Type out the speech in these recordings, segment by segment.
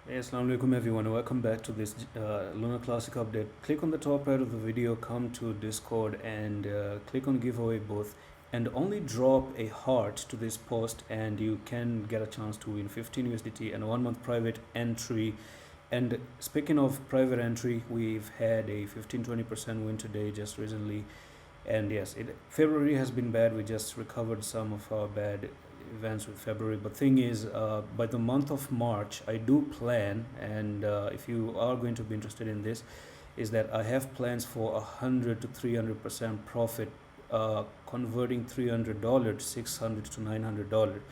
Hey, Assalamu alaikum everyone. Welcome back to this Lunar Classic update. Click on the top right of the video, come to Discord and click on giveaway both, and only drop a heart to this post and you can get a chance to win 15 USDT and a 1 month private entry. And speaking of private entry, we've had a 15-20% win today just recently. And yes, February has been bad. We just recovered some of our bad events with February. But thing is, by the month of March, I do plan, and if you are going to be interested in this, is that I have plans for 100 to 300% profit, converting $300 to $600 to $900.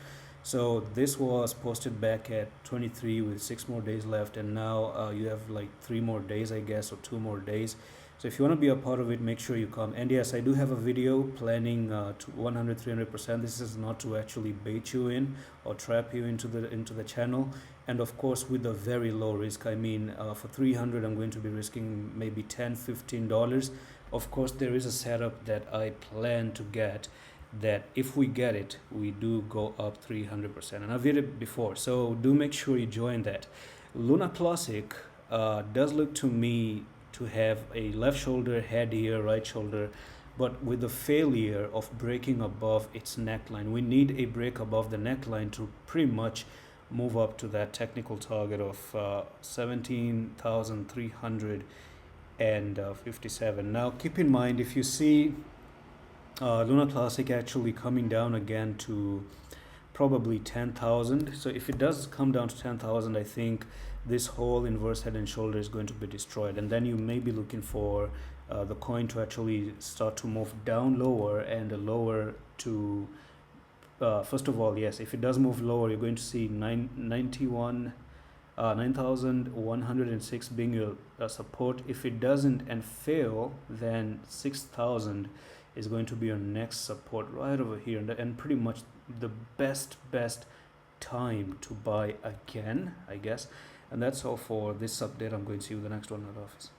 So this was posted back at 23 with 6 more days left, and now you have like 3 more days, I guess, or 2 more days. So if you want to be a part of it, make sure you come. And yes, I do have a video planning to 100 300%. This is not to actually bait you in or trap you into the channel, and of course with a very low risk. I mean, for 300 I'm going to be risking maybe $10-15. Of course there is a setup that I plan to get, that if we get it, we do go up 300%, and I've did it before, so do make sure you join that. Luna Classic does look to me to have a left shoulder head here, right shoulder, but with the failure of breaking above its neckline. We need a break above the neckline to pretty much move up to that technical target of 17,357. Now keep in mind, if you see Luna Classic actually coming down again to probably 10,000. So if it does come down to 10,000, I think this whole inverse head and shoulder is going to be destroyed, and then you may be looking for the coin to actually start to move down lower, and lower to first of all, yes, if it does move lower, you're going to see 9,106 being your support. If it doesn't and fail, then 6,000 is going to be your next support right over here, and pretty much the best time to buy again, I guess. And that's all for this update. I'm going to see you in the next one at the office.